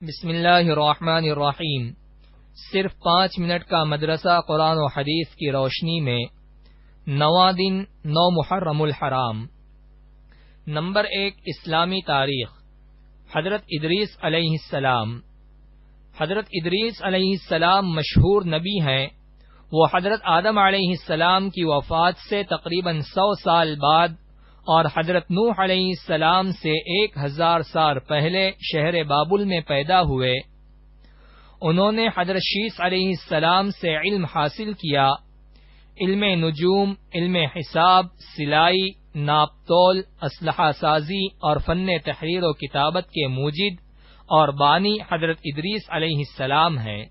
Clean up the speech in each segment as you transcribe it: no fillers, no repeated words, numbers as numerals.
بسم اللہ الرحمن الرحیم۔ صرف 5 منٹ کا مدرسہ قرآن و حدیث کی روشنی میں 9واں دن 9 محرم الحرام۔ نمبر 1، اسلامی تاریخ۔ حضرت ادریس علیہ السلام۔ حضرت ادریس علیہ السلام مشہور نبی ہیں۔ وہ حضرت آدم علیہ السلام کی وفات سے تقریباً 100 سال بعد اور حضرت نوح علیہ السلام سے 1000 سال پہلے شہر بابل میں پیدا ہوئے۔ انہوں نے حضرت شیث علیہ السلام سے علم حاصل کیا۔ علم نجوم، علم حساب، سلائی، ناپ تول، اسلحہ سازی اور فن تحریر و کتابت کے موجد اور بانی حضرت ادریس علیہ السلام ہیں۔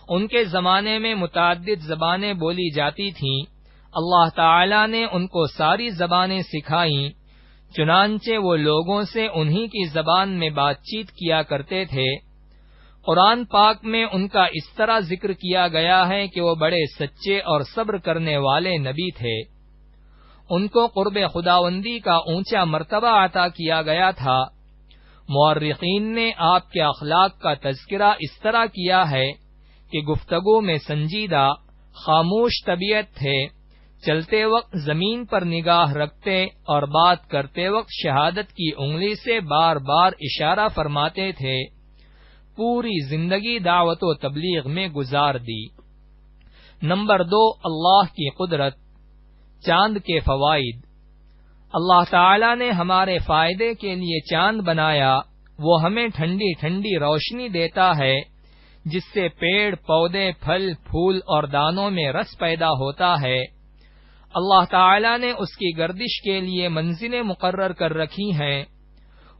ان کے زمانے میں متعدد زبانیں بولی جاتی تھیں۔ اللہ تعالی نے ان کو ساری زبانیں سکھائیں، چنانچہ وہ لوگوں سے انہی کی زبان میں بات چیت کیا کرتے تھے۔ قرآن پاک میں ان کا اس طرح ذکر کیا گیا ہے کہ وہ بڑے سچے اور صبر کرنے والے نبی تھے۔ ان کو قرب خداوندی کا اونچا مرتبہ عطا کیا گیا تھا۔ مورخین نے آپ کے اخلاق کا تذکرہ اس طرح کیا ہے کہ گفتگو میں سنجیدہ، خاموش طبیعت تھے، چلتے وقت زمین پر نگاہ رکھتے اور بات کرتے وقت شہادت کی انگلی سے بار بار اشارہ فرماتے تھے۔ پوری زندگی دعوت و تبلیغ میں گزار دی۔ نمبر 2، اللہ کی قدرت۔ چاند کے فوائد۔ اللہ تعالی نے ہمارے فائدے کے لیے چاند بنایا۔ وہ ہمیں ٹھنڈی ٹھنڈی روشنی دیتا ہے، جس سے پیڑ پودے، پھل پھول اور دانوں میں رس پیدا ہوتا ہے۔ اللہ تعالی نے اس کی گردش کے لیے منزلیں مقرر کر رکھی ہیں۔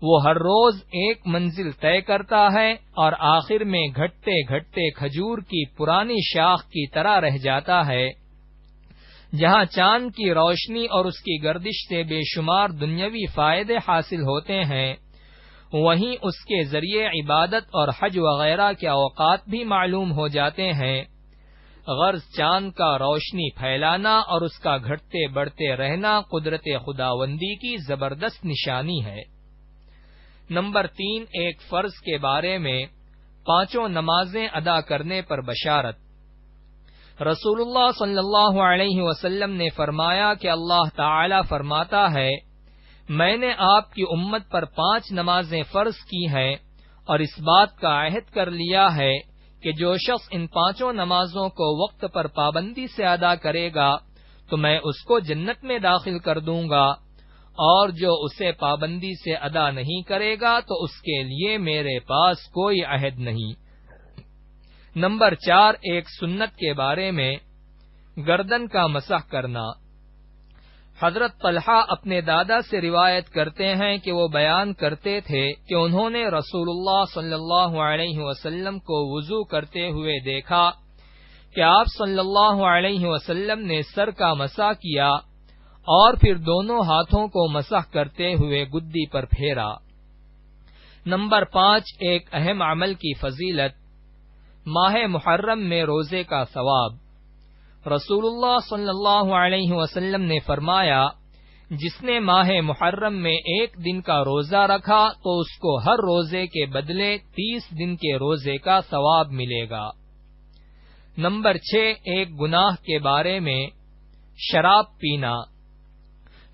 وہ ہر روز ایک منزل طے کرتا ہے اور آخر میں گھٹتے گھٹتے کھجور کی پرانی شاخ کی طرح رہ جاتا ہے۔ جہاں چاند کی روشنی اور اس کی گردش سے بے شمار دنیاوی فائدے حاصل ہوتے ہیں، وہیں اس کے ذریعے عبادت اور حج وغیرہ کے اوقات بھی معلوم ہو جاتے ہیں۔ غرض چاند کا روشنی پھیلانا اور اس کا گھٹتے بڑھتے رہنا قدرت خداوندی کی زبردست نشانی ہے۔ نمبر 3، ایک فرض کے بارے میں 5 نمازیں ادا کرنے پر بشارت۔ رسول اللہ صلی اللہ علیہ وسلم نے فرمایا کہ اللہ تعالی فرماتا ہے، میں نے آپ کی امت پر 5 نمازیں فرض کی ہیں اور اس بات کا عہد کر لیا ہے کہ جو شخص ان 5 نمازوں کو وقت پر پابندی سے ادا کرے گا تو میں اس کو جنت میں داخل کر دوں گا، اور جو اسے پابندی سے ادا نہیں کرے گا تو اس کے لیے میرے پاس کوئی عہد نہیں۔ نمبر 4، ایک سنت کے بارے میں گردن کا مسح کرنا۔ حضرت طلحہ اپنے دادا سے روایت کرتے ہیں کہ وہ بیان کرتے تھے کہ انہوں نے رسول اللہ صلی اللہ علیہ وسلم کو وضو کرتے ہوئے دیکھا کہ آپ صلی اللہ علیہ وسلم نے سر کا مسح کیا اور پھر دونوں ہاتھوں کو مسح کرتے ہوئے گدی پر پھیرا۔ نمبر 5، ایک اہم عمل کی فضیلت۔ ماہ محرم میں روزے کا ثواب۔ رسول اللہ صلی اللہ علیہ وسلم نے فرمایا، جس نے ماہ محرم میں 1 دن کا روزہ رکھا تو اس کو ہر روزے کے بدلے 30 دن کے روزے کا ثواب ملے گا۔ نمبر 6، ایک گناہ کے بارے میں شراب پینا۔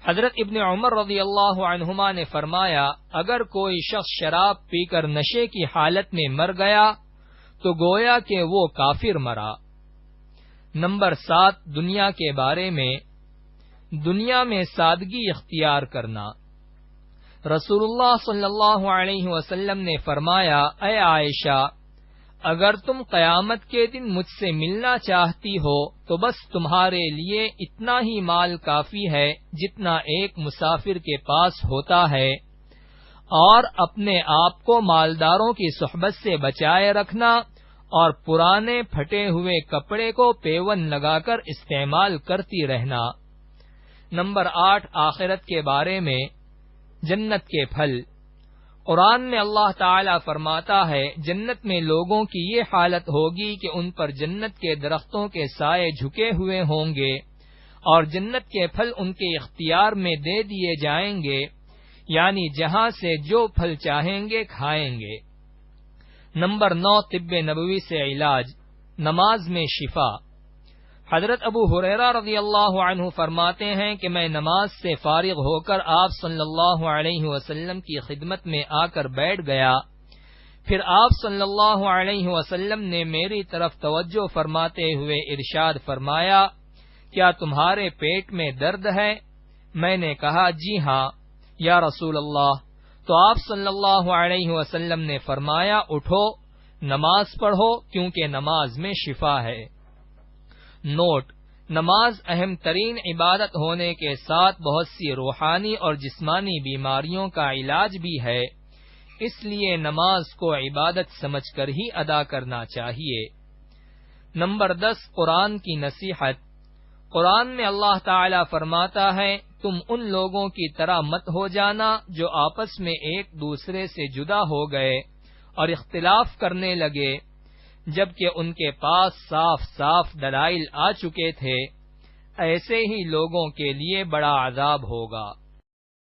حضرت ابن عمر رضی اللہ عنہما نے فرمایا، اگر کوئی شخص شراب پی کر نشے کی حالت میں مر گیا تو گویا کہ وہ کافر مرا۔ نمبر 7، دنیا کے بارے میں دنیا میں سادگی اختیار کرنا۔ رسول اللہ صلی اللہ علیہ وسلم نے فرمایا، اے عائشہ، اگر تم قیامت کے دن مجھ سے ملنا چاہتی ہو تو بس تمہارے لیے اتنا ہی مال کافی ہے جتنا ایک مسافر کے پاس ہوتا ہے، اور اپنے آپ کو مالداروں کی صحبت سے بچائے رکھنا اور پرانے پھٹے ہوئے کپڑے کو پیون لگا کر استعمال کرتی رہنا۔ نمبر 8، آخرت کے بارے میں جنت کے پھل۔ قرآن میں اللہ تعالی فرماتا ہے، جنت میں لوگوں کی یہ حالت ہوگی کہ ان پر جنت کے درختوں کے سائے جھکے ہوئے ہوں گے اور جنت کے پھل ان کے اختیار میں دے دیے جائیں گے، یعنی جہاں سے جو پھل چاہیں گے کھائیں گے۔ نمبر 9 طب نبوی سے علاج، نماز میں شفا۔ حضرت ابو ہریرہ رضی اللہ عنہ فرماتے ہیں کہ میں نماز سے فارغ ہو کر آپ صلی اللہ علیہ وسلم کی خدمت میں آ کر بیٹھ گیا، پھر آپ صلی اللہ علیہ وسلم نے میری طرف توجہ فرماتے ہوئے ارشاد فرمایا، کیا تمہارے پیٹ میں درد ہے؟ میں نے کہا جی ہاں یا رسول اللہ۔ تو آپ صلی اللہ علیہ وسلم نے فرمایا، اٹھو نماز پڑھو کیونکہ نماز میں شفا ہے۔ نوٹ: نماز اہم ترین عبادت ہونے کے ساتھ بہت سی روحانی اور جسمانی بیماریوں کا علاج بھی ہے، اس لیے نماز کو عبادت سمجھ کر ہی ادا کرنا چاہیے۔ نمبر 10 قرآن کی نصیحت۔ قرآن میں اللہ تعالی فرماتا ہے، تم ان لوگوں کی طرح مت ہو جانا جو آپس میں ایک دوسرے سے جدا ہو گئے اور اختلاف کرنے لگے جبکہ ان کے پاس صاف صاف دلائل آ چکے تھے، ایسے ہی لوگوں کے لیے بڑا عذاب ہوگا۔